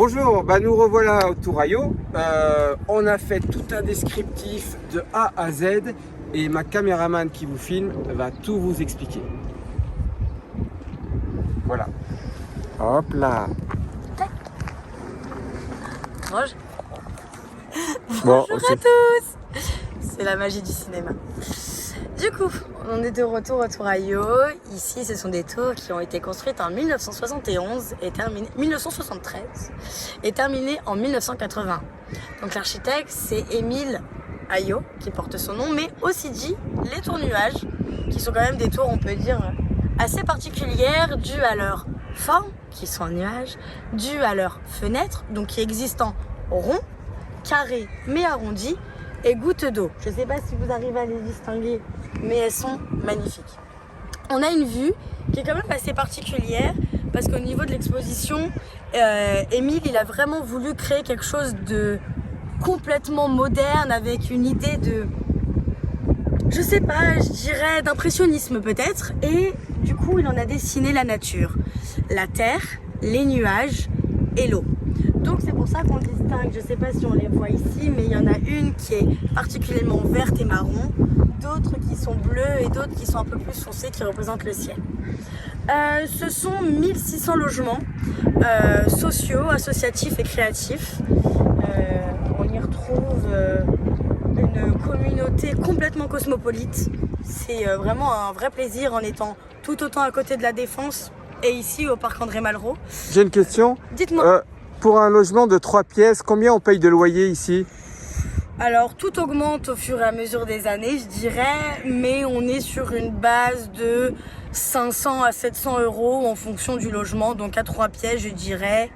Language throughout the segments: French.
Bonjour, nous revoilà au Touraillot. On a fait tout un descriptif de A à Z et ma caméraman qui vous filme va tout vous expliquer. Voilà. Hop là. Bonjour. Bon, Bonjour à tous. C'est la magie du cinéma. Du coup, on est de retour au Touraillot. Ici, ce sont des tours qui ont été construites en 1971 et 1973 et terminées en 1980. Donc l'architecte, c'est Émile Ayot qui porte son nom, mais aussi dit les tours nuages, qui sont quand même des tours, on peut dire, assez particulières, dues à leur forme, qui sont en nuage, dues à leurs fenêtres, donc qui existent en rond, carré, mais arrondi, et gouttes d'eau. Je ne sais pas si vous arrivez à les distinguer, mais elles sont magnifiques. On a une vue qui est quand même assez particulière parce qu'au niveau de l'exposition, Émile, il a vraiment voulu créer quelque chose de complètement moderne avec une idée de, je sais pas, je dirais d'impressionnisme peut-être. Et du coup, il en a dessiné la nature, la terre, les nuages et l'eau. Donc c'est pour ça qu'on distingue, je ne sais pas si on les voit ici, mais il y en a une qui est particulièrement verte et marron, d'autres qui sont bleues et d'autres qui sont un peu plus foncées, qui représentent le ciel. Ce sont 1600 logements sociaux, associatifs et créatifs. On y retrouve une communauté complètement cosmopolite. C'est vraiment un vrai plaisir en étant tout autant à côté de la Défense et ici au parc André Malraux. J'ai une question. Dites-moi. Pour un logement de 3 pièces, combien on paye de loyer ici? Alors tout augmente au fur et à mesure des années, je dirais, mais on est sur une base de 500 à 700 euros en fonction du logement. Donc à 3 pièces, je dirais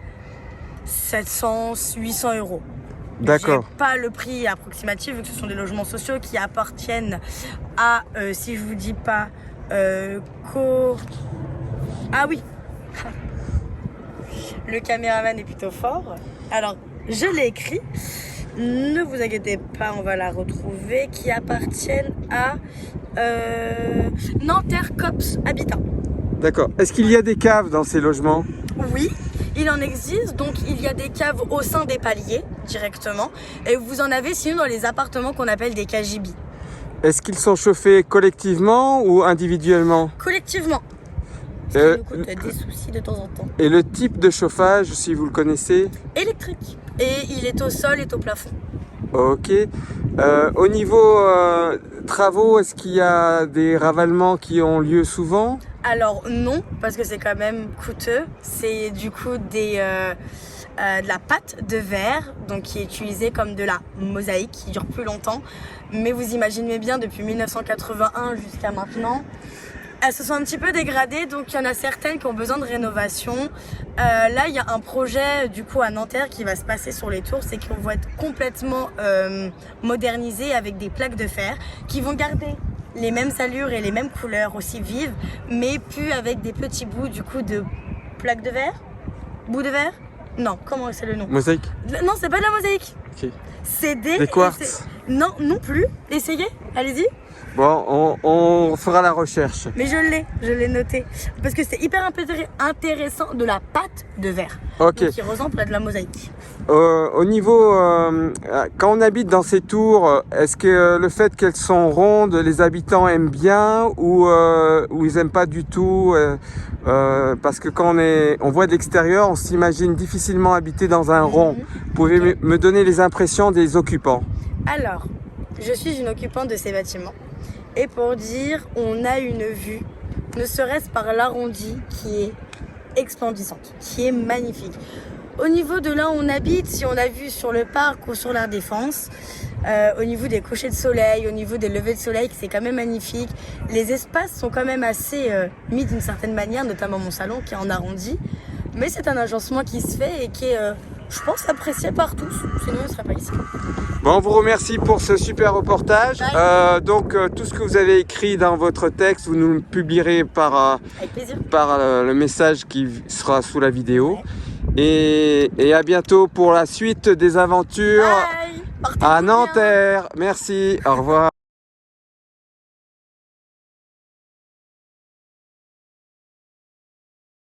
700, 800 euros. D'accord. J'ai pas le prix approximatif vu que ce sont des logements sociaux qui appartiennent à, si je vous dis pas, Ah oui. Le caméraman est plutôt fort. Alors, je l'ai écrit. Ne vous inquiétez pas, on va la retrouver. Qui appartiennent à Nanterre Cops Habitat. D'accord. Est-ce qu'il y a des caves dans ces logements? Oui, il en existe. Donc, il y a des caves au sein des paliers, directement. Et vous en avez sinon dans les appartements qu'on appelle des KGB. Est-ce qu'ils sont chauffés collectivement ou individuellement? Collectivement. Ce qui nous coûte des soucis de temps en temps. Et le type de chauffage, si vous le connaissez? Électrique. Et il est au sol et au plafond. Ok. Au niveau travaux, est-ce qu'il y a des ravalements qui ont lieu souvent? Alors non, parce que c'est quand même coûteux. C'est du coup de la pâte de verre, donc qui est utilisée comme de la mosaïque, qui dure plus longtemps. Mais vous imaginez bien, depuis 1981 jusqu'à maintenant, elles se sont un petit peu dégradées, donc il y en a certaines qui ont besoin de rénovation. Là, il y a un projet du coup à Nanterre qui va se passer sur les tours, c'est qu'on va être complètement modernisé avec des plaques de fer qui vont garder les mêmes allures et les mêmes couleurs aussi vives, mais plus avec des petits bouts du coup de plaques de verre, bouts de verre. Non, comment c'est le nom? Mosaïque? Non, c'est pas de la mosaïque. Ok. C'est Des quartz? Non, non plus. Essayez, allez-y. Bon, on fera la recherche. Mais je l'ai noté. Parce que c'est hyper intéressant, de la pâte de verre. Ok. Donc, qui ressemble à de la mosaïque. Au niveau, quand on habite dans ces tours, est-ce que le fait qu'elles sont rondes, les habitants aiment bien ou ils aiment pas du tout parce que quand on voit de l'extérieur, on s'imagine difficilement habiter dans un rond. Vous pouvez me donner les impressions des occupants? Alors, je suis une occupante de ces bâtiments. Et pour dire, on a une vue, ne serait-ce par l'arrondi, qui est explosante, qui est magnifique. Au niveau de là où on habite, si on a vu sur le parc ou sur la Défense, au niveau des couchers de soleil, au niveau des levées de soleil, c'est quand même magnifique. Les espaces sont quand même assez mis d'une certaine manière, notamment mon salon qui est en arrondi. Mais c'est un agencement qui se fait et qui est, je pense, apprécié par tous. Sinon, on ne serait pas ici. Bon, on vous remercie pour ce super reportage. Donc, tout ce que vous avez écrit dans votre texte, vous nous le publierez par le message qui sera sous la vidéo. Ouais. Et à bientôt pour la suite des aventures à Nanterre. Merci, au revoir.